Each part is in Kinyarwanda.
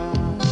Inzira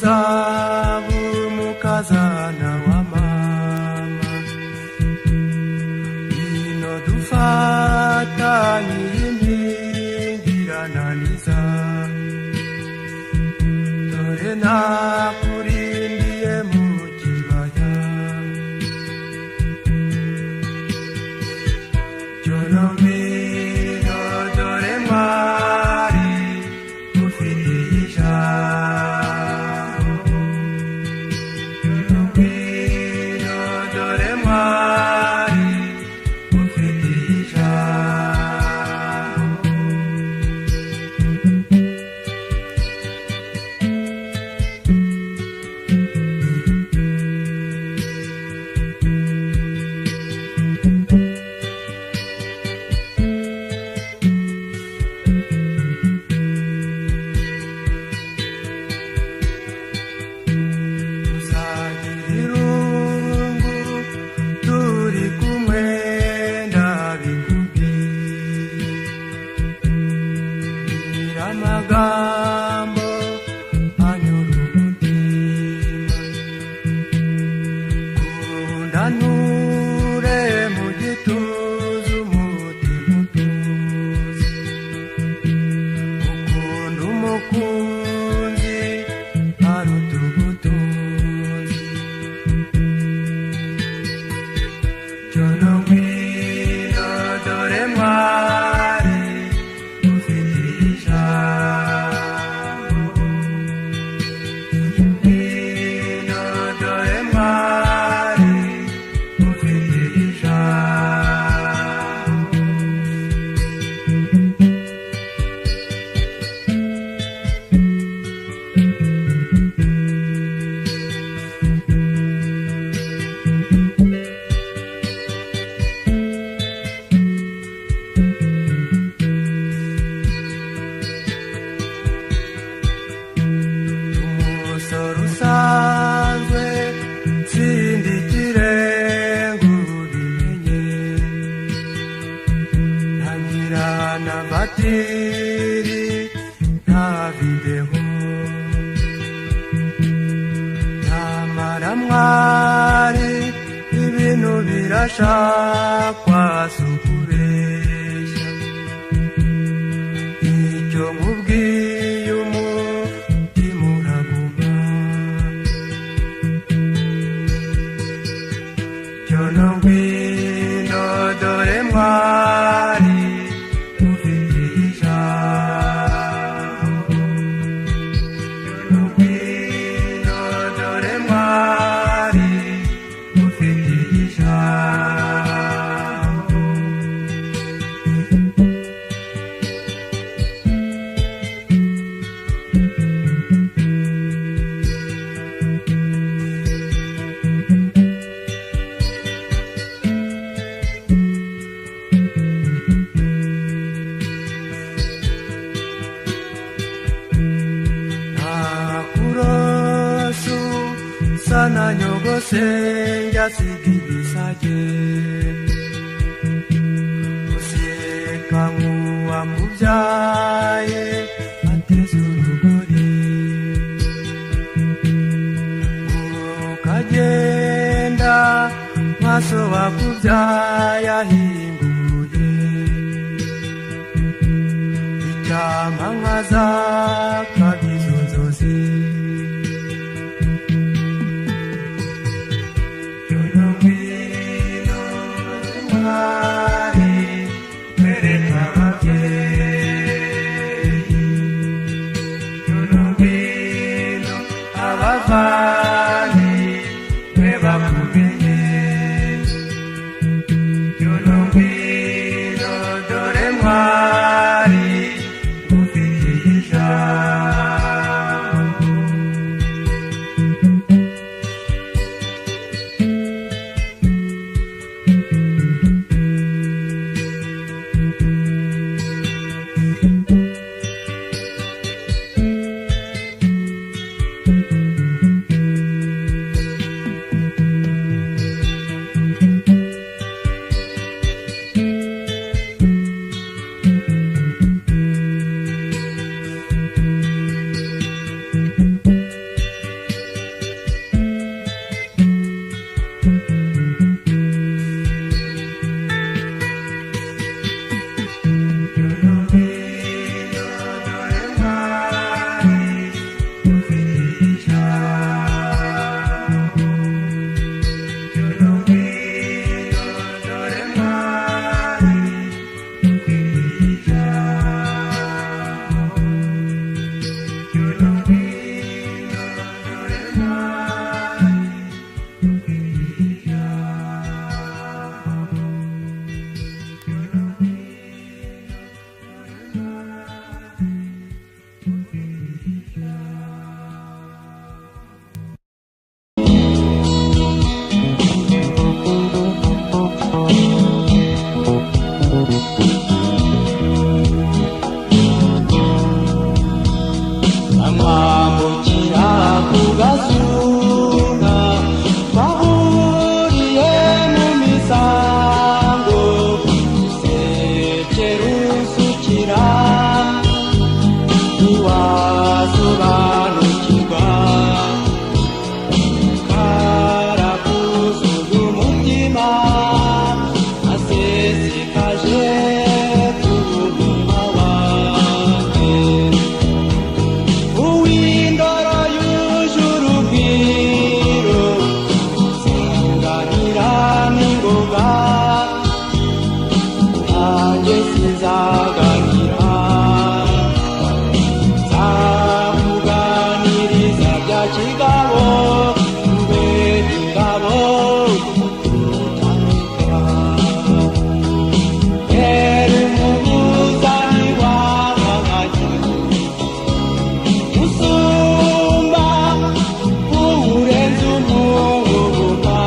uzaba umukazana wa mama, ino dufatanye impingirananiza, dore nakurindiye mu kibaya, Joromino dore mwari ufite ijambo, Joromino dore mwari ufite ijambo. Tuzagira irungu turi kumwe ndabikubwira, amagambo anyura umutima, kunda nture mu gituza umutima utuze, ukunda umukunzi aruta ubutunzi, Joromino dore mwari ufite ijambo, Joromino dore mwari ufite ijambo. Umusore usanzwe nsindikire ngo ubimenye, ntangira na batiri nta videwo, nyamara mwari ibintu birashakwa si ukubeshya, icyo nkubwiye umutima uraguma, Joromino dore mwari ufite ijambo, Joromino dore mwari ufite ijambo. Nakurosu sana nyogosenge asiga ibisage, useka nk'uwakubyaye ateze urugori, ukagenda maso wakubyaye ahinguye, icyama nkazakabiza inzozi, Joromino mwari wereka ababyeyi, Joromino abavani we bakumenye, Joromino dore mwari ufite ijambo. amwambukira ku gazuba bahuriye mu misango usekera usukira ntiwasobanukirwa karakuzuye umutima asesekaje ku munwa wanjye uw'indoro yuje urugwiro singanira n'ingoga nanjye sinzaganira nzakuganiriza bya kigabo tube ingabo tutamika rero umubuzani w'amaganya usumba urenze umwuga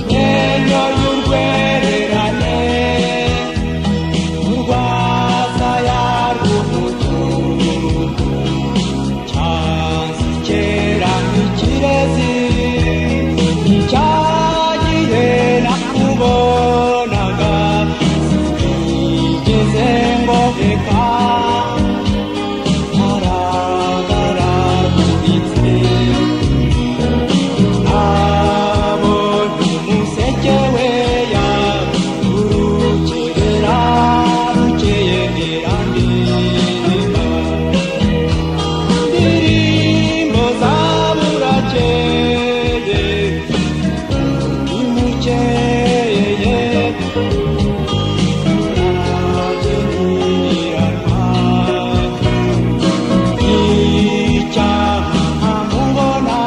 menyo y'urwererane urwasaya rw'umutuku cyansi kera nk'ikirezi cyagiye nakubonaga sinigeze ngobeka aragaraguritse abonye umuseke weya urukerera rukeye ndirandika indirimbo za burakeye imukeye nanjye ntiranwa icyaha mubona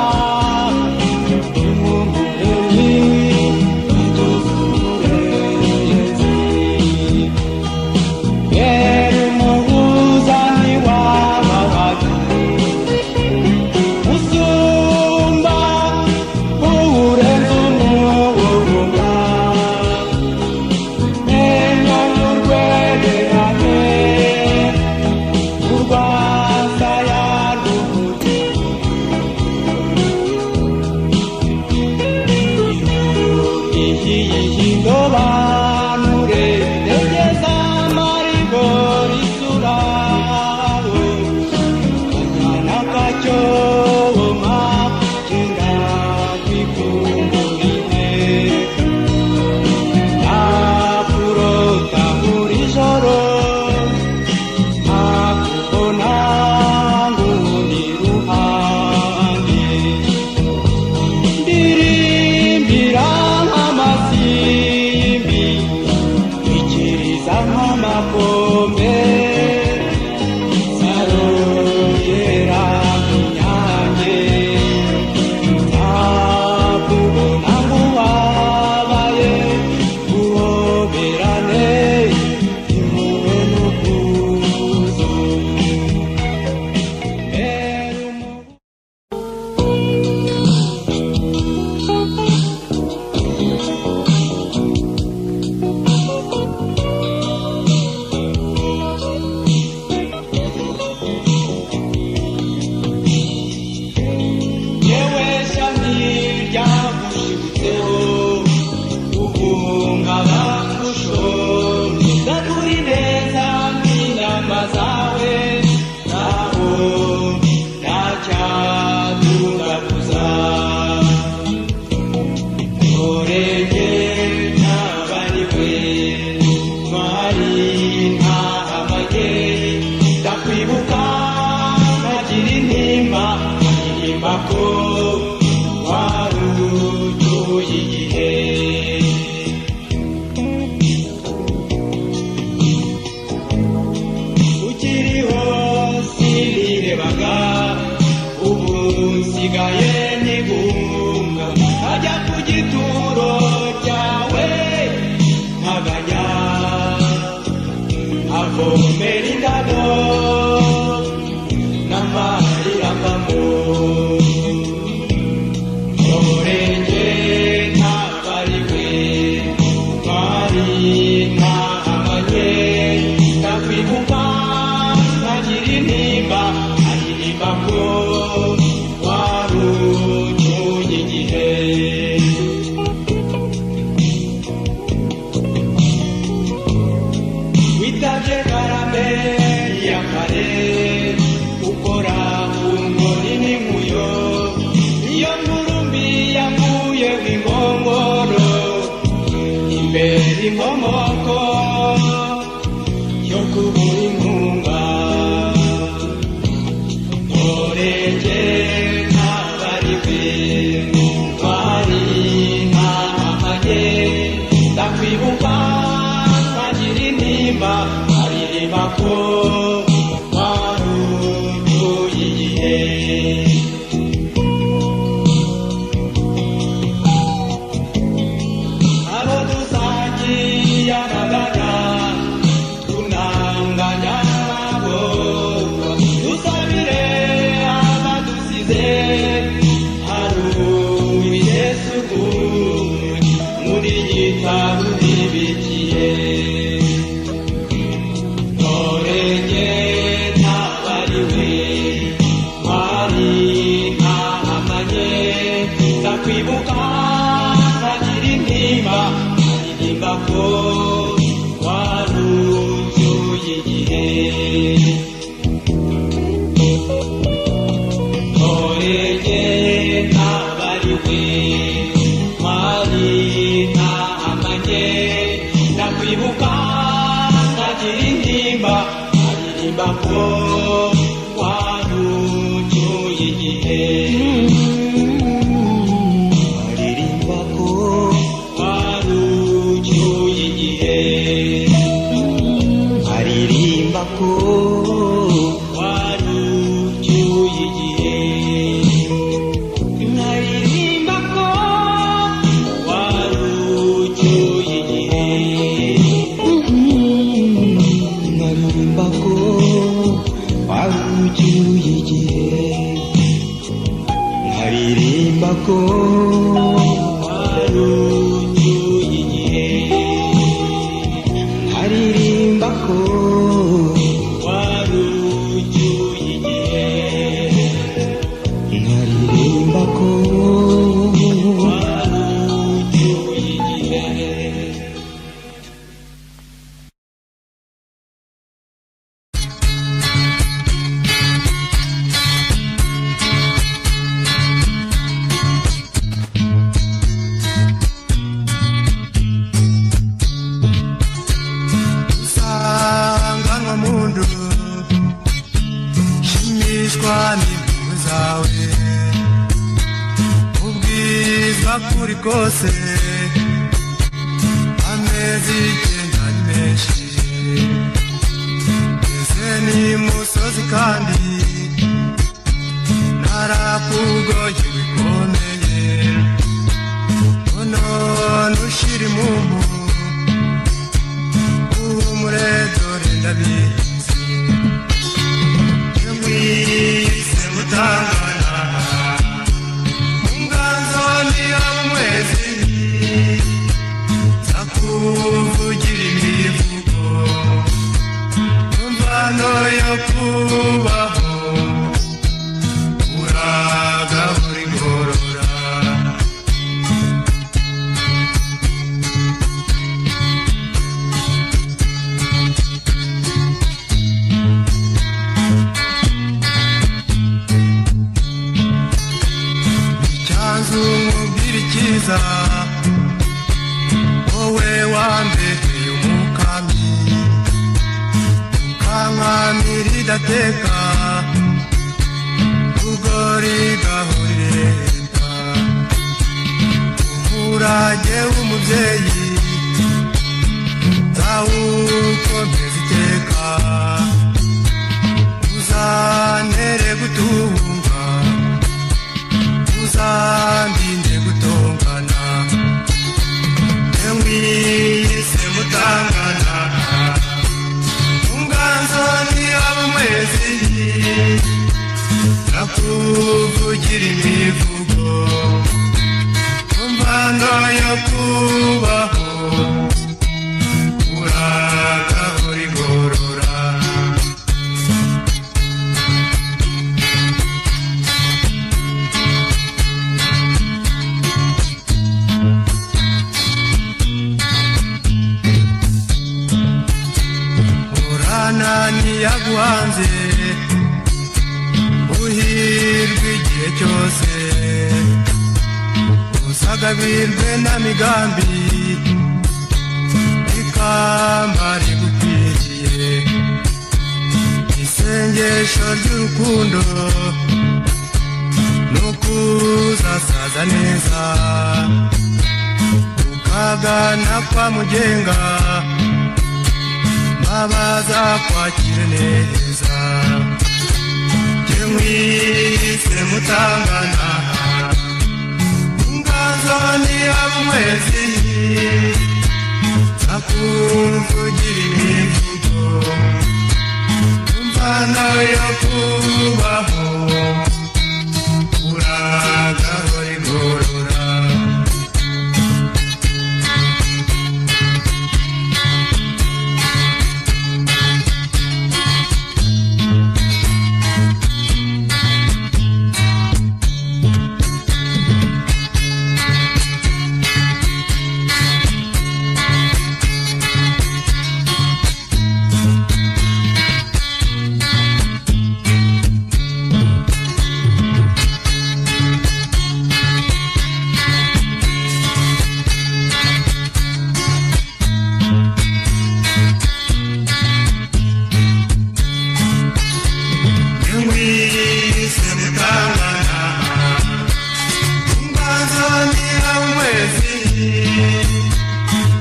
umuremyi w'udusurenzi rero umubuzani w'amabati usumba urenze umwuga menyo y'urwererane urwasaya indobanure regeza amarigo risuraho akana kacyoma kenda kwikumburiye nakurota buri joro akubona ngundi ruhande ndirimbira nk'amasimbi ikiriza nk'amakombe sarogera nk'inyange ntakubona nguwabaye uhoberane impuhwe n'ubwuzu rero yewe shami ryagushibutseho uhungabangusho ndakuri neza nk'inama zawe naho ntacyadugaguza orenge ntabariwe twari ntahamage ndakwibuka nkagira intimba nkirimba ko warutuye igihe ukiriho sinirebaga ubu nsigaye nibunga nkajya ku gituro cyawe nkaganya avomera indabo n'amarira mbamo orenge ntabariwe twari ntahamanye ndakwibuka nkagira intimba ntaruhibikiye norege ntabariwe mwari ntahamanye ndakwibuka ntagira intimba aririmba ko waruzuye igihe norege ntabariwe mwari ntahamanye ndakwibuka ntagira intimba aririmba ko waruzuye igihe aririmba ko waruzuye igihe aririmba ko waruzuye igihe aririmba ko waruzuye igihe aririmba ko waruzuye igihe aririmba ko waruzuye igihe aririmba ko waruzuye igihe aririmba ko waruzuye igihe usanganwa mundu shimishwa n'impuhwe zawe ubwizwa kuri kose amezi icyenda ni menshi ese ni musozi kandi narakugoye bikomeye none ushira impumu uhumure dore ndabizi mwise mutangana mu nganzo ntiyaba umwezi nzakuvugira imivugo mu mvano yo kubaho uragahora ingorora icyanzu nkubwira icyiza wowe wambereye umukami ukankamira idateka rugori gahorera umurage w'umubyeyi nzawukomeza iteka uzantere gutunga uzandinde gutongana mwise mutangana unganzo ntiyaba umwezi nakuvugira imivugo mu mvano yo kubaho uragahora ingorora urana ntiyaguhanze uhirwe igihe cyose usagabirwe na migambi ikamba rigukwiriye isengesho ry'urukundo nukuzasaza neza ukagana kwa mugenga babaza kwakire neza mwise mutangana unganzo ntiyaba umwezi nzakuvugira imivugo mu mvano yo kubaho uragahora ingorora mwise mutangana umbanza ni amwezi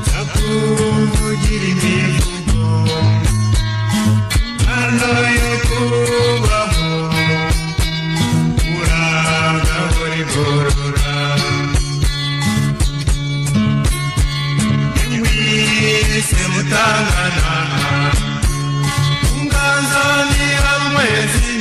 zakuvugira imivugo hano yo kubaho uragahora igorora mwise mutangana umbanza ni amwezi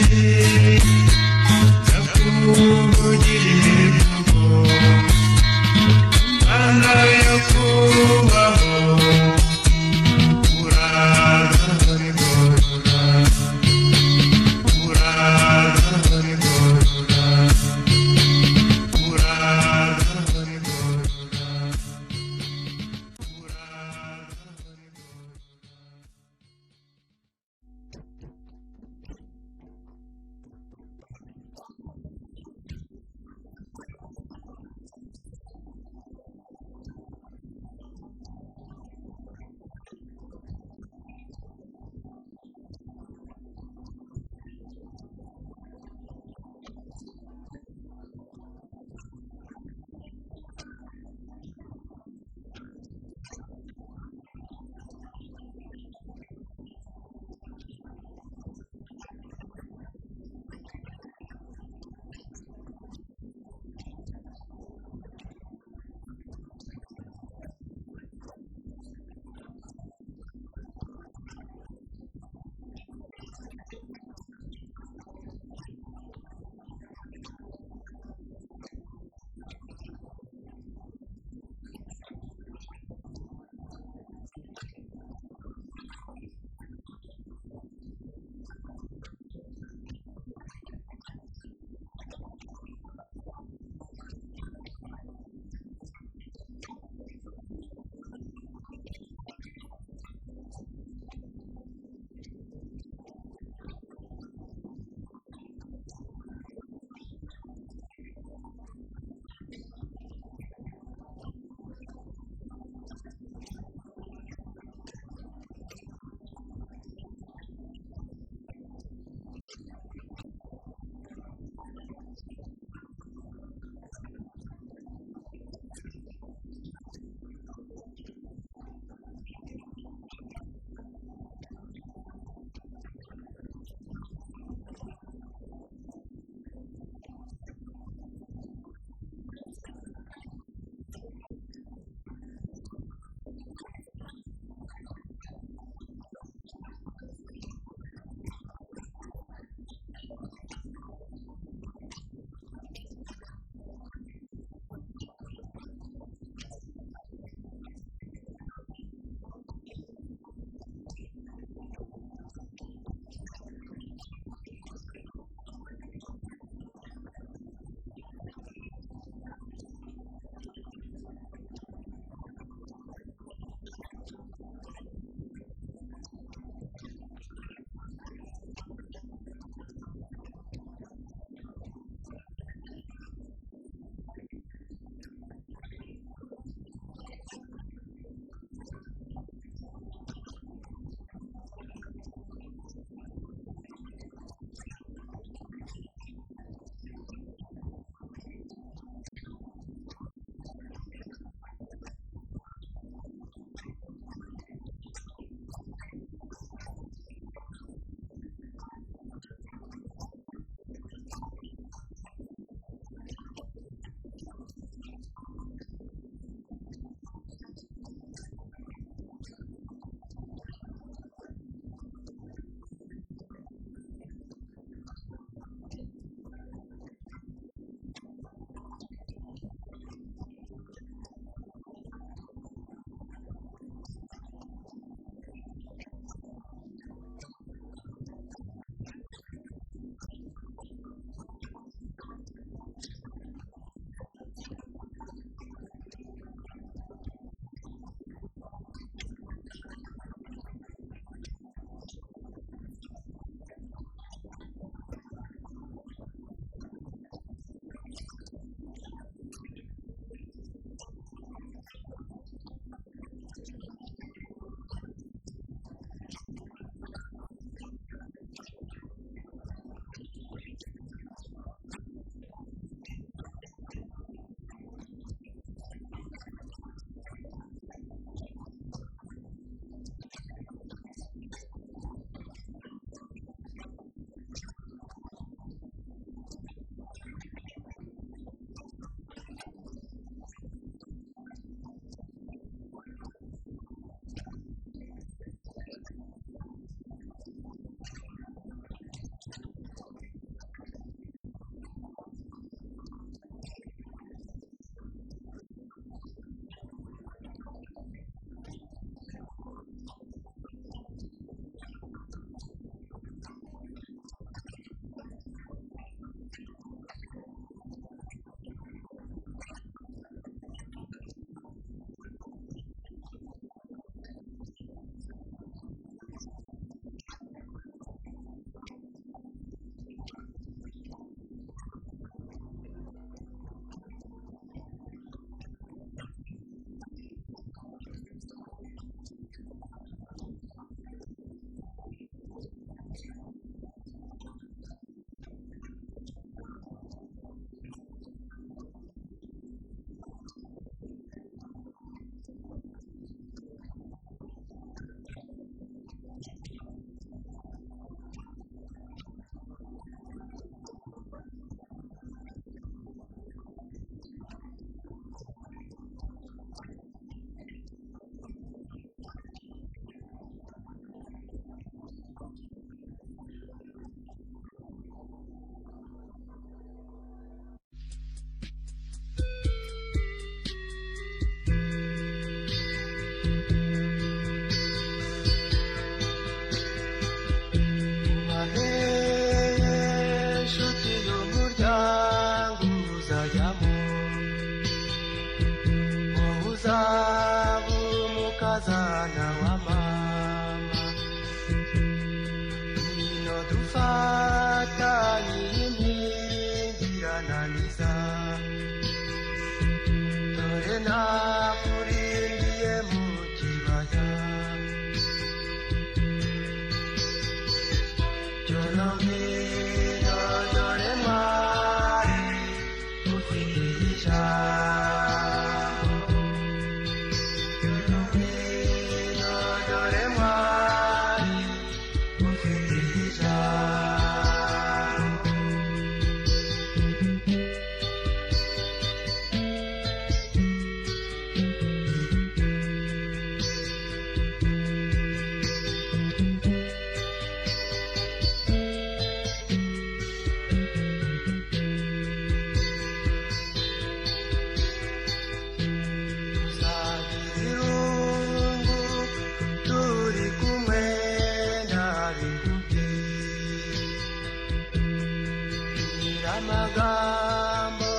amagambo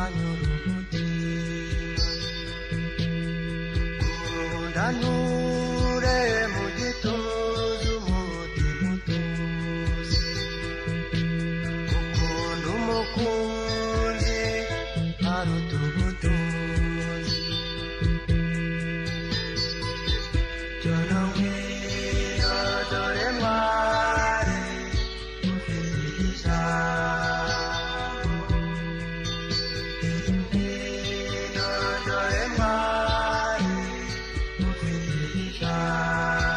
anyura umutima undanure mu gituza umutima utuze ukunda umukunzi aruta ubutunzi jyana ngwino dore mwari ufite ijambo ngwino dore mwari ufite ijambo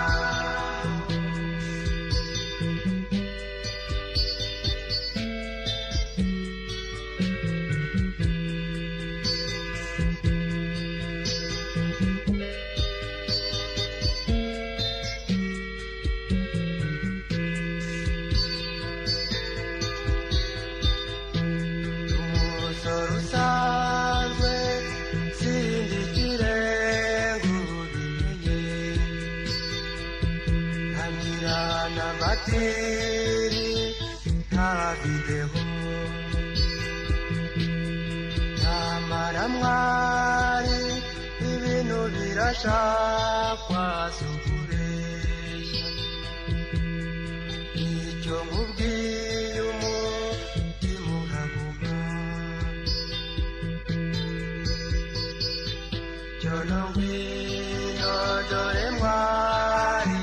umusoro usanzwe sindi ikirenga ubimenye ntangira n'amatiri nta videwo nyamara mwari ibintu birashakwa si ukubeshya icyo nkubwiye umutima uraguma jyana ngwino dore mwari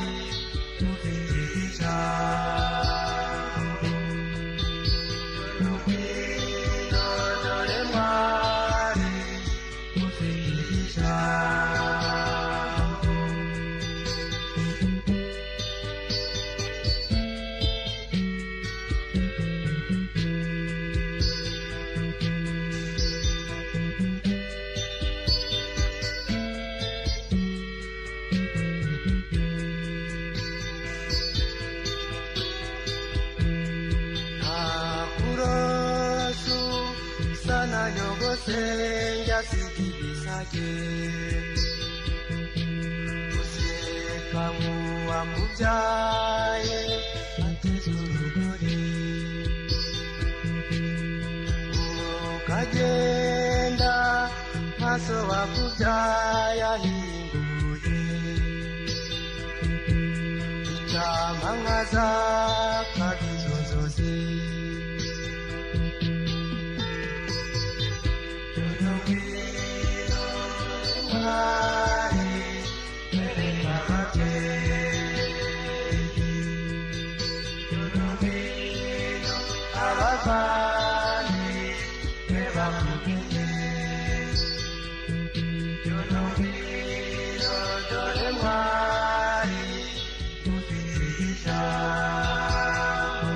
ufite ijambo jyana ngwino dore mwari ufite ijambo akurosu sana nyogose njyasigibisage useka nk'uwamubyaye ateze urugori ukagenda maso wakubyaye ahinguye icyampa nkazakabizo nzozi jyana ngwino mwari bereka ababyeyi jyana ngwino abavandimwe bakumenye jyana ngwino dore mwari ufite ijambo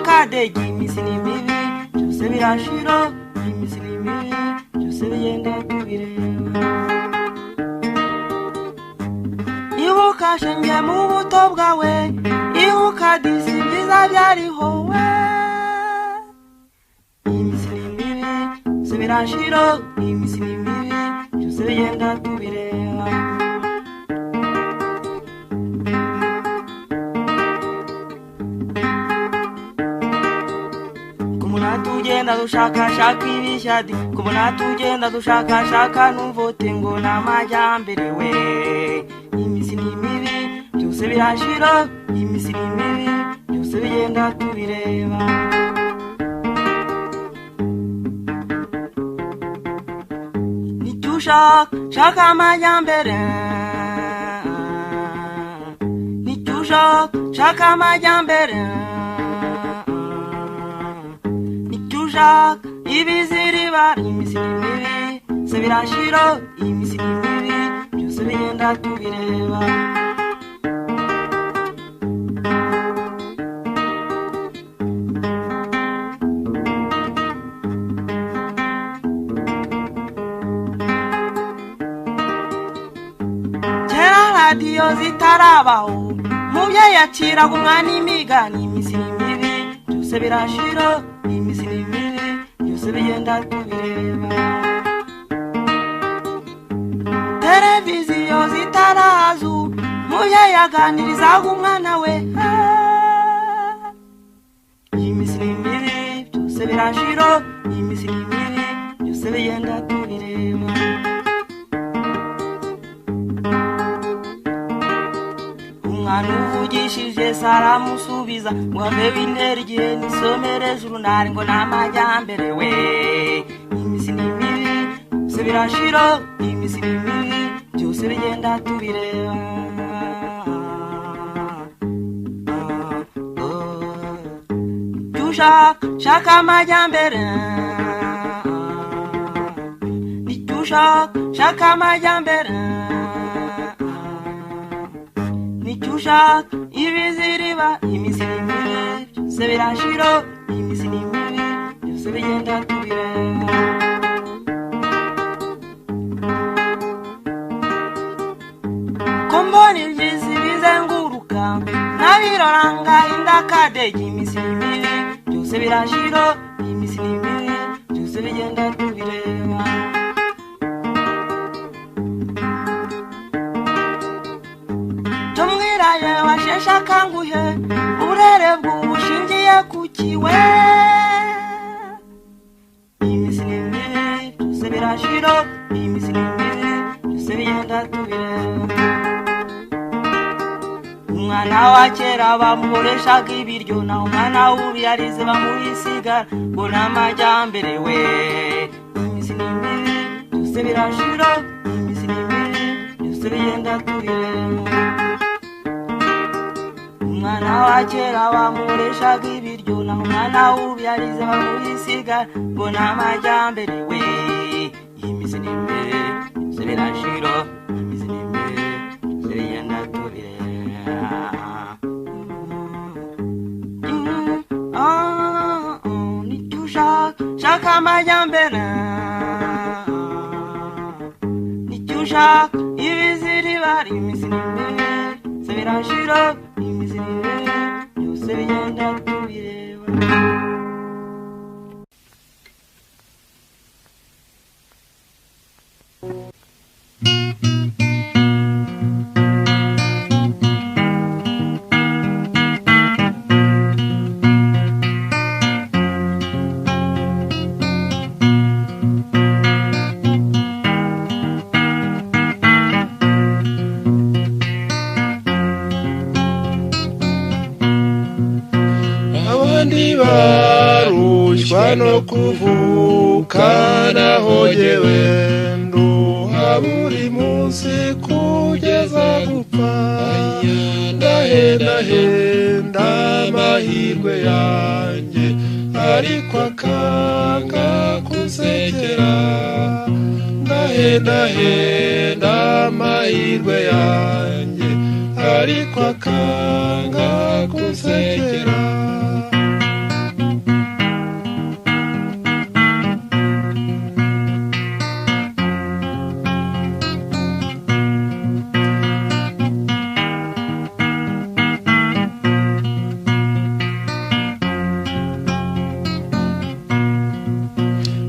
Kadegi imisiri mibi byose birashira imisiri mibi byose bigenda tubireba ibuka shenge mu buto bwawe ibuka disi byiza byariho we imisiri mibi byose birashira imisiri mibi byose bigenda tubireba tugenda dushaka ibishyadi kubona tugenda dushaka numvote ngo namajyambere we imisiri mibi byose birashira imisiri mibi byose bigenda tubireba nicyushaka amajyambere nicyushaka amajyambere ibiziriba imisiri mibi se birashira imisiri mibi byose bigenda tubireba kera radiyo zitarabaho mubyeyi yaciraga umwana imigani imisiri mibi byose birashira imisiri mibi byose bigenda tubireba televiziyo zitarazu mubyeyi yaganirizaga umwana we imisiri mibi byose birashira imisiri mibi byose bigenda tubireba umwana uvugishije saramusubiza ngo ave wintera igihe nisomereze urunari ngo namajyambere we imisiri mibi byose birashira imisiri mibi byose bigenda tubireba nicyushaka amajyambere nicyushaka amajyambere nicyushaka ibiziriba imisiri mibi byose birashira imisiri mibi byose bigenda tubireba kombona ibyizi bizenguruka nabiroranga indakadegi imisiri mibi byose birashira imisiri mibi byose bigenda tubireba tumwiraye washesha kanguhe urere bw'ubushingiye kukiwe imisiri mibi byose birashira imisiri mibi byose bigenda tubireba umwana wa kera bamuhoreshaga ibiryo naho umwana w'ubu yarize bamuyisigara ngo namajyambere we imisiri mibi byose birashira imisiri mibi byose bigenda tubireba umwana wa kera bamuhoreshaga ibiryo naho umwana w'ubu yarize bamuyisigara ngo namajyambere we imisiri mibi byose birashira imisiri mibi byose bigenda tubireba nicyushaka amajyambere nicyushaka ibiziriba imisiri mibi byose birashira imisiri mibi byose bigenda tubireba barushywa no kuvuka naho jyewe nduha buri munsi kugeza gupfa ndahendahenda amahirwe yanjye ariko akanga kunsekera ndahendahenda amahirwe yanjye ariko akanga kunsekera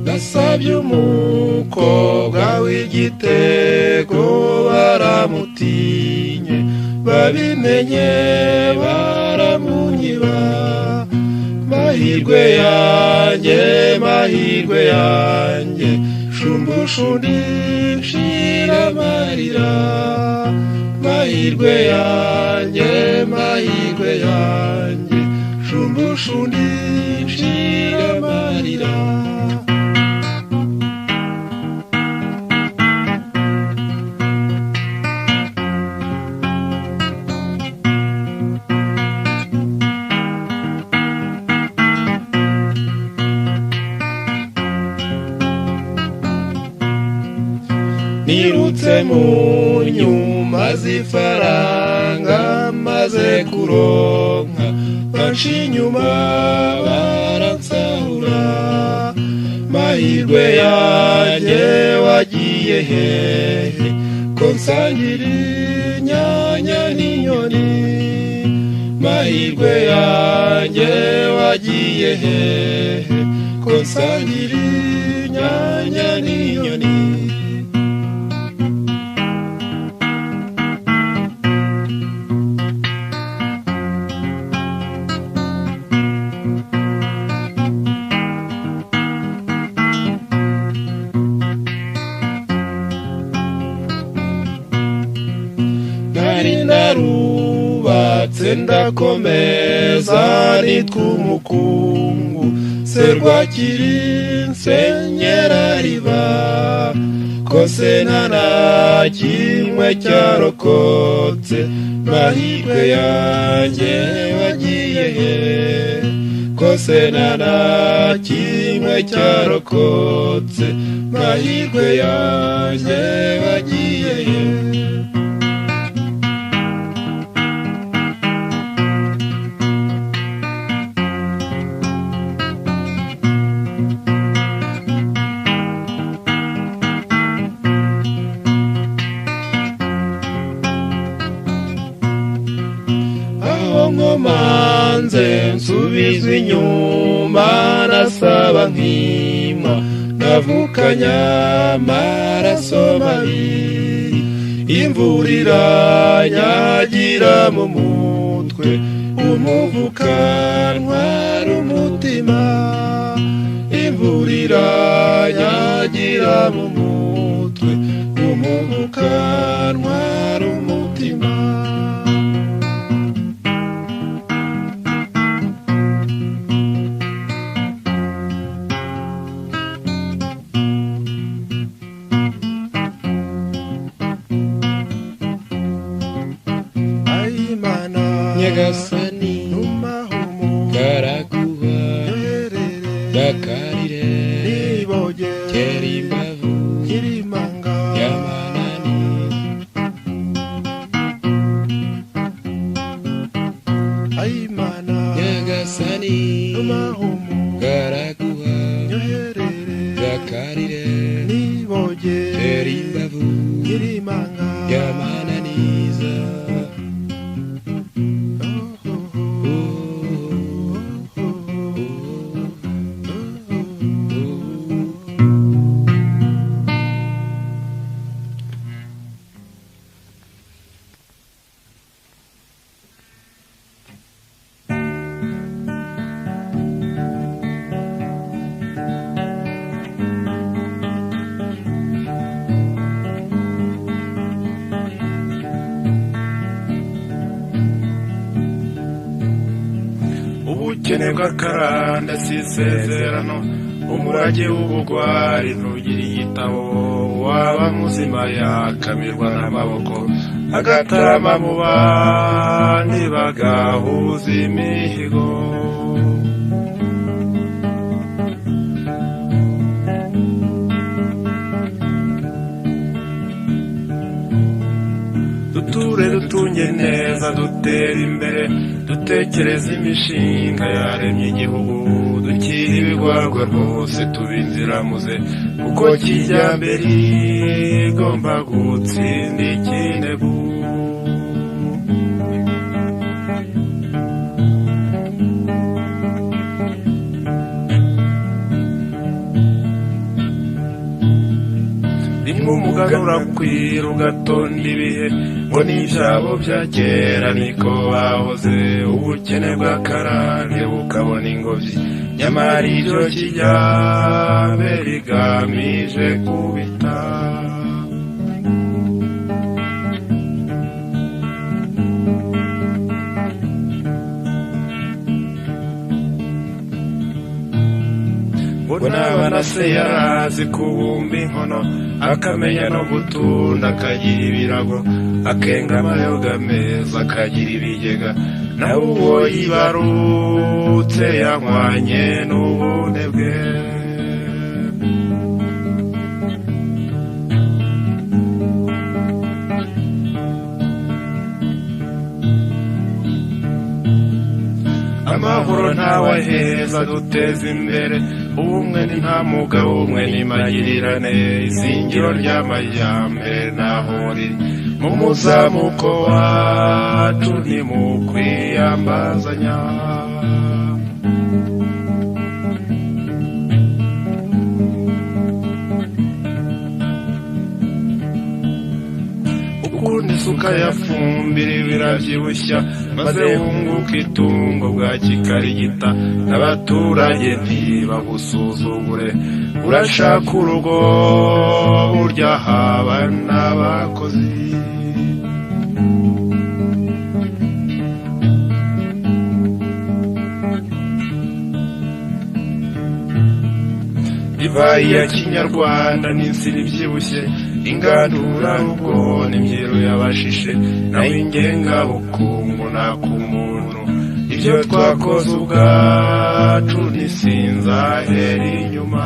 nasabye umukobwa w'igitego baramutinye babimenye baramunyiba mahirwe yanjye shumbushundi nshira amarira mahirwe yanjye shumbushundi nshira amarira nirutse mu nyuma z'ifaranga maze kuronka banshi inyuma baransahura mahirwe yanjye wagiye hehe ko nsangira inyanya n'inyoni mahirwe yanjye wagiye hehe ko nsangira inyanya n'inyoni narubatse ndakomeza nitwa umukungu serwakiri nsenyera riba kose nta kimwe cyarokotse mahirwe yanjye wagiye he kose nta kimwe cyarokotse mahirwe yanjye wagiye he nkomanze nsubizwa inyuma nasaba nkima navukanya amaraso mabi imvura iranyagira mu mutwe umuvuka ntwara umutima imvura iranyagira mu mutwe umuvuka ntwara umutima nyagasani garaguha dakarire kerimbavu yamanani nyagasani garaguha dakarire kerimbavu yamananiza ubukene bw'akaranda si isezerano umurage w'ubugwari ntugira igitabo waba muzima yakamirwa n'amaboko agatarama mu bandi bagahuza imihigo. Duture dutunge neza dutere imbere dutekereza imishinga yaremye igihugu dukira ibigwarwa rwose tuba inziramuze kuko kijyambere igomba gutsinda ikinegu. rimwe umuganura kwira ugatonda ibihe ngo n'ibyabo bya kera niko bahoze ubukene bw'akarande bukabona ingobyi nyamara ibyo kijyambere rigamije kubita. ngo nabana se yarazi kubumba inkono akamenya no gutunda akagira ibirago akenga amayoga meza akagira ibigega nawe uwo yibarutse yanywanye n'ubunebwe. amahoro ntawaheza duteza imbere ubumwe ni nta mugabo umwe n'imagirirane izingiro ry'amajyambere naho riri mu muzamuko wacu ni mu kwiyambazanya. ukundi isuka yafumbira birabyibushya maze wunguka itungo bwa kikarigita n'abaturage ntibagusuzugure urashaka urugo burya haba n'abakozi. divayi ya kinyarwanda n'insina ibyibushye ingandura rugo n'imbyiro y'abashishe naho ingengabukungu nakumuntu ibyo twakoze ubwacu ntisinzahera inyuma.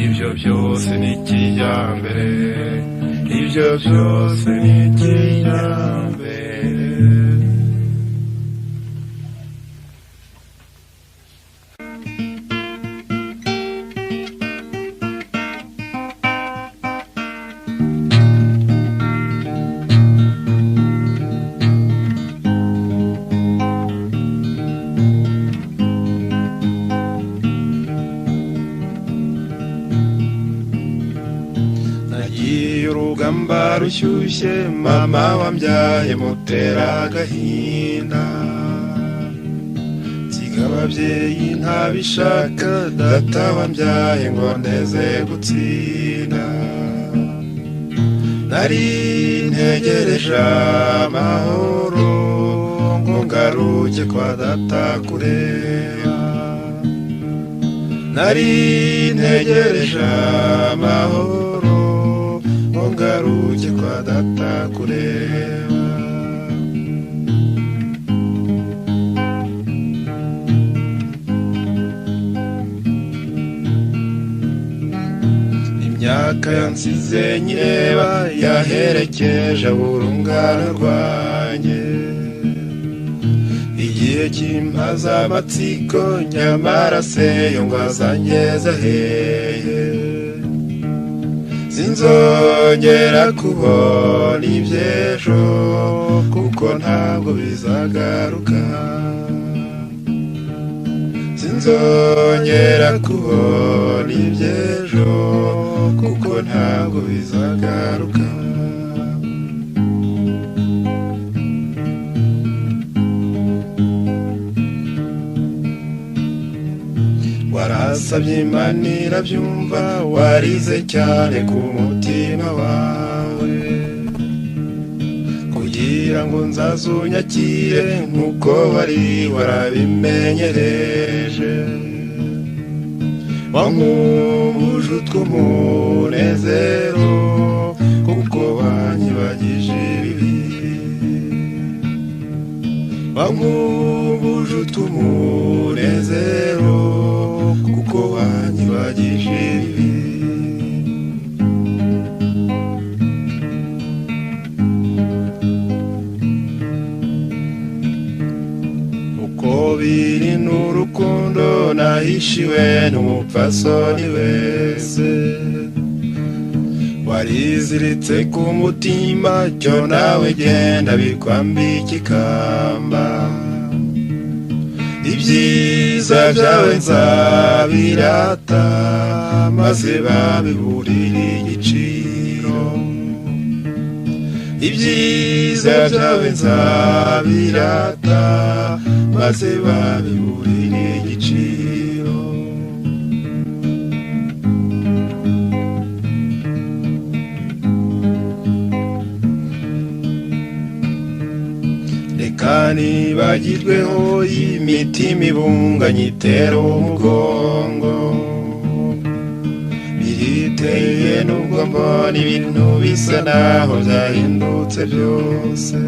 ibyo byose ni kijyambere, ibyo byose ni kijyambere. urugamba rushyushye mama wambyaye mutera agahinda nsiga ababyeyi ntabishaka data wambyaye ngo ndeze gutsinda nari ntegereje amahoro ngo ngaruke kwa data kureba nari ntegereje amahoro ngo ngaruke kwa data kureba imyaka yansize nyireba yaherekeje urungano rwanjye igihe kimpaza amatsiko nyamara se yo ngo azangeze hehe sinzongera kubona iby'ejo kuko ntabwo bizagaruka sinzongera kubona iby'ejo kuko ntabwo bizagaruka warasabye Imana irabyumva warize cyane ku mutima wawe kugira ngo nzazunyakire nk'uko wari warabimenyereje wankumbuje utw'umunezero kuko nahishiwe n'umupfasoni wese wariziritse ku mutima cyo nawe genda bikwambika ikamba ibyiza byawe nzabirata maze babiburire igiciro ibyiza byawe nzabirata maze babiburire igiciro reka nibagirweho imitima ibunganye itera umugongo biriteye nubwo mbona ibintu bisa naho byahindutse byose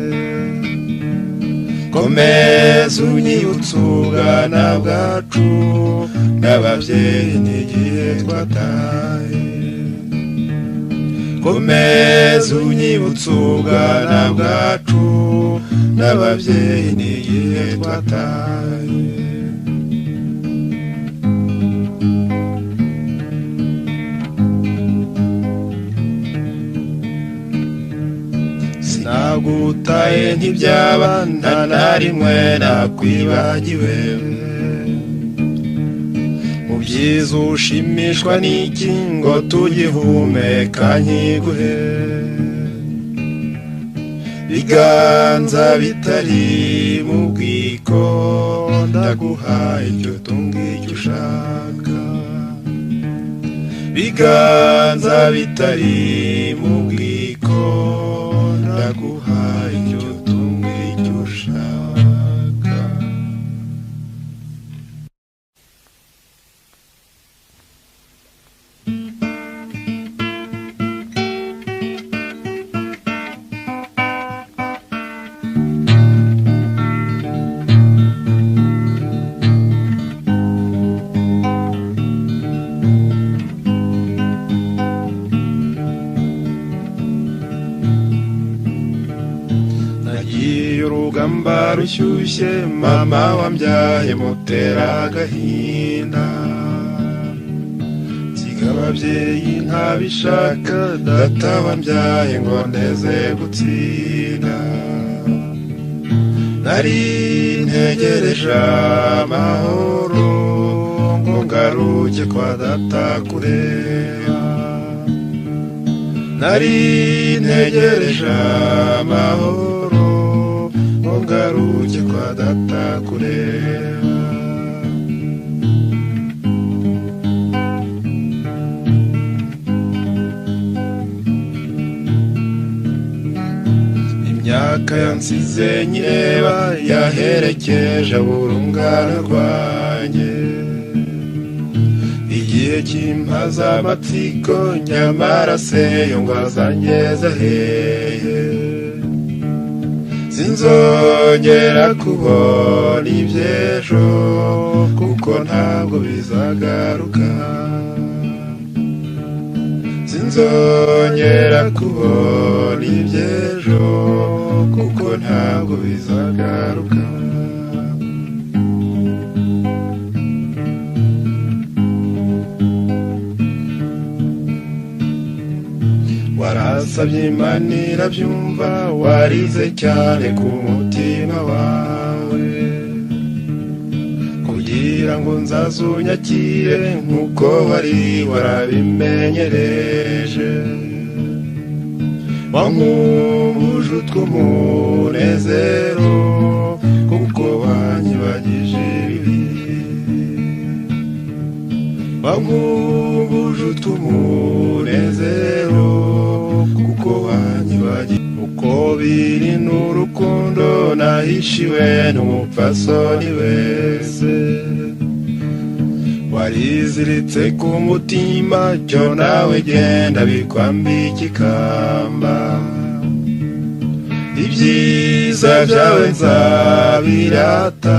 komeza unyibutse ubwana bwacu n'ababyeyi n'igihe twataye komeza unyibutse ubwana bwacu n'ababyeyi n'igihe twataye sinagutaye ntibyaba nta na rimwe nakwibagiwe mu byiza ushimishwa n'iki ngo tugihumeka nkiguhe biganza bitari mu bwiko ndaguhaye icyo tungicyo ushaka biganza bitari mu bwiko ndaguhaye icyo tungicyo ushaka urugamba rushyushye mama wambyaye mutera agahinda nsiga ababyeyi ntabishaka data wambyaye ngo ndeze gutsinda nari ntegereje amahoro ngo ngaruke kwa data kureba nari ntegereje amahoro ngaruke kwa data kureba imyaka yansize nyireba yaherekeje urungano rwanjye igihe kimpaza amatsiko nyamara se yo ngo azangeze hehe sinzongera kubona iby'ejo kuko ntabwo bizagaruka sinzongera kubona iby'ejo kuko ntabwo bizagaruka warasabye Imana irabyumva warize cyane ku mutima wawe kugira ngo nzazunyakire nk'uko wari warabimenyereje wankumbuje utw'umunezero kuko wanyibagije ibibi wankumbuje utw'umunezero kuko wanyibagije uko biri n'urukundo nahishiwe n'umupfasoni wese wariziritse ku mutima cyo nawe genda bikwambika ikamba ibyiza byawe nzabirata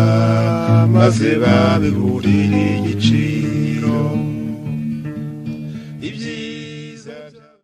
maze babiburire igiciro ibyiza byawe